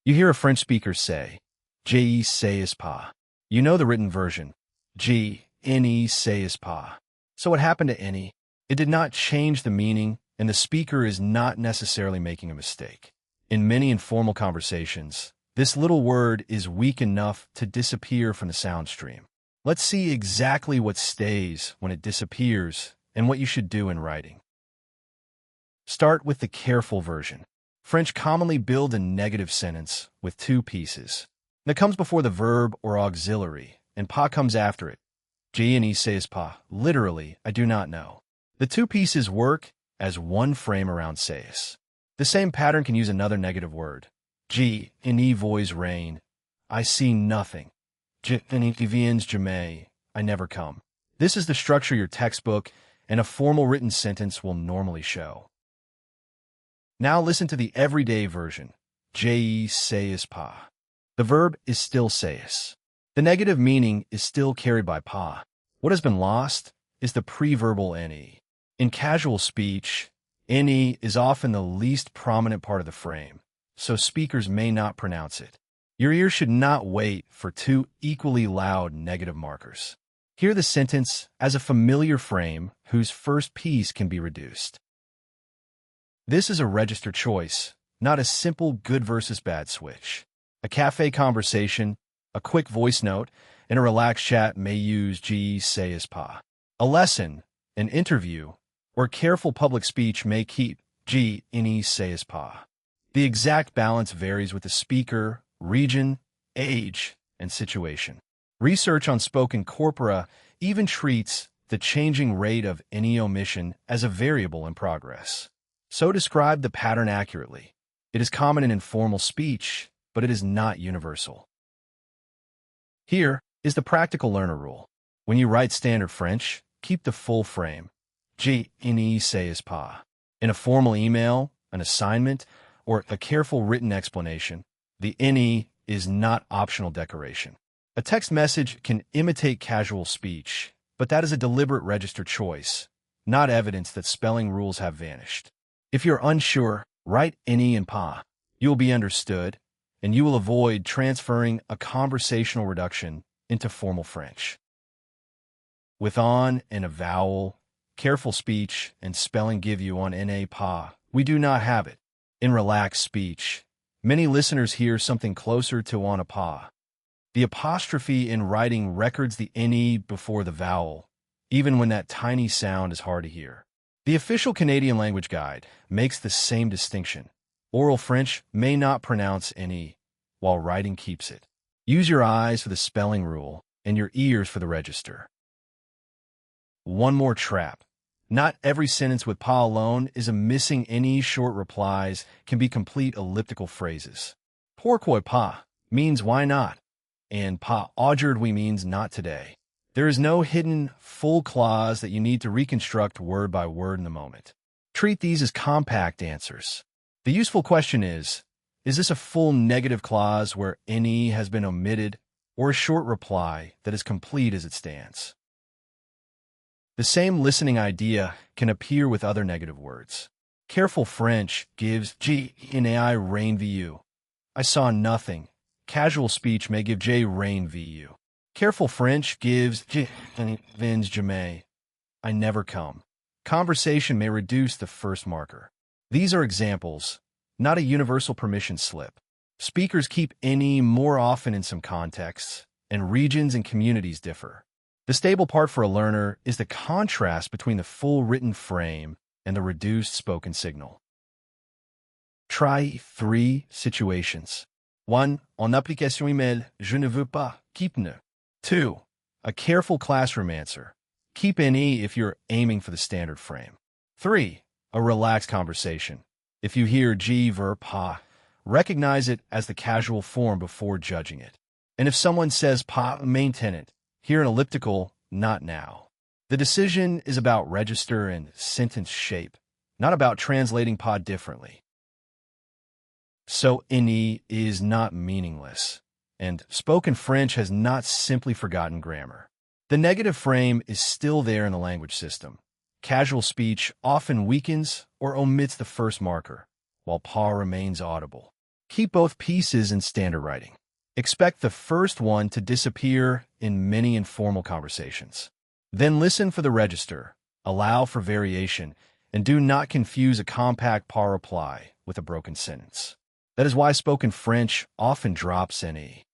You hear a French speaker say, Je sais pas. You know the written version, Je ne sais pas. So what happened to any? It did not change the meaning, and the speaker is not necessarily making a mistake. In many informal conversations, this little word is weak enough to disappear from the sound stream. Let's see exactly what stays when it disappears and what you should do in writing. Start with the careful version. French commonly build a negative sentence with two pieces. That comes before the verb or auxiliary, and pas comes after it. Je ne sais pas, literally, I do not know. The two pieces work as one frame around sais. The same pattern can use another negative word. Je ne vois rien, I see nothing. Je ne viens jamais, I never come. This is the structure your textbook and a formal written sentence will normally show. Now listen to the everyday version. Je sais pas. The verb is still sais. The negative meaning is still carried by pas. What has been lost is the preverbal ne. In casual speech, ne is often the least prominent part of the frame, so speakers may not pronounce it. Your ear should not wait for two equally loud negative markers. Hear the sentence as a familiar frame whose first piece can be reduced. This is a register choice, not a simple good versus bad switch. A cafe conversation, a quick voice note, and a relaxed chat may use je sais pas. A lesson, an interview, or careful public speech may keep je ne sais pas. The exact balance varies with the speaker, region, age, and situation. Research on spoken corpora even treats the changing rate of any omission as a variable in progress. So describe the pattern accurately. It is common in informal speech, but it is not universal. Here is the practical learner rule. When you write standard French, keep the full frame. Je ne sais pas. In a formal email, an assignment, or a careful written explanation, the ne is not optional decoration. A text message can imitate casual speech, but that is a deliberate register choice, not evidence that spelling rules have vanished. If you're unsure, write ne and pas. You will be understood, and you will avoid transferring a conversational reduction into formal French. With on and a vowel, careful speech, and spelling give you on ne pas, we do not have it. In relaxed speech, many listeners hear something closer to on a pas. The apostrophe in writing records the ne before the vowel, even when that tiny sound is hard to hear. The official Canadian language guide makes the same distinction. Oral French may not pronounce ne, while writing keeps it. Use your eyes for the spelling rule and your ears for the register. One more trap. Not every sentence with pas alone is a missing ne. Short replies can be complete elliptical phrases. Pourquoi pas means why not, and pas aujourd'hui means not today. There is no hidden full clause that you need to reconstruct word by word in the moment. Treat these as compact answers. The useful question is this a full negative clause where ne has been omitted, or a short reply that is complete as it stands? The same listening idea can appear with other negative words. Careful French gives je n'ai rien vu. I saw nothing. Casual speech may give je rien vu. Careful French gives je ne viens jamais. I never come. Conversation may reduce the first marker. These are examples, not a universal permission slip. Speakers keep ne more often in some contexts, and regions and communities differ. The stable part for a learner is the contrast between the full written frame and the reduced spoken signal. Try 3 situations. 1. En application email, je ne veux pas, keep ne. 2. A careful classroom answer. Keep ne if you're aiming for the standard frame. 3. A relaxed conversation. If you hear je ver pas, recognize it as the casual form before judging it. And if someone says pas, maintain it. Hear an elliptical, not now. The decision is about register and sentence shape, not about translating pas differently. So ne is not meaningless, and spoken French has not simply forgotten grammar. The negative frame is still there in the language system. Casual speech often weakens or omits the first marker, while pas remains audible. Keep both pieces in standard writing. Expect the first one to disappear in many informal conversations. Then listen for the register, allow for variation, and do not confuse a compact par reply with a broken sentence. That is why spoken French often drops any.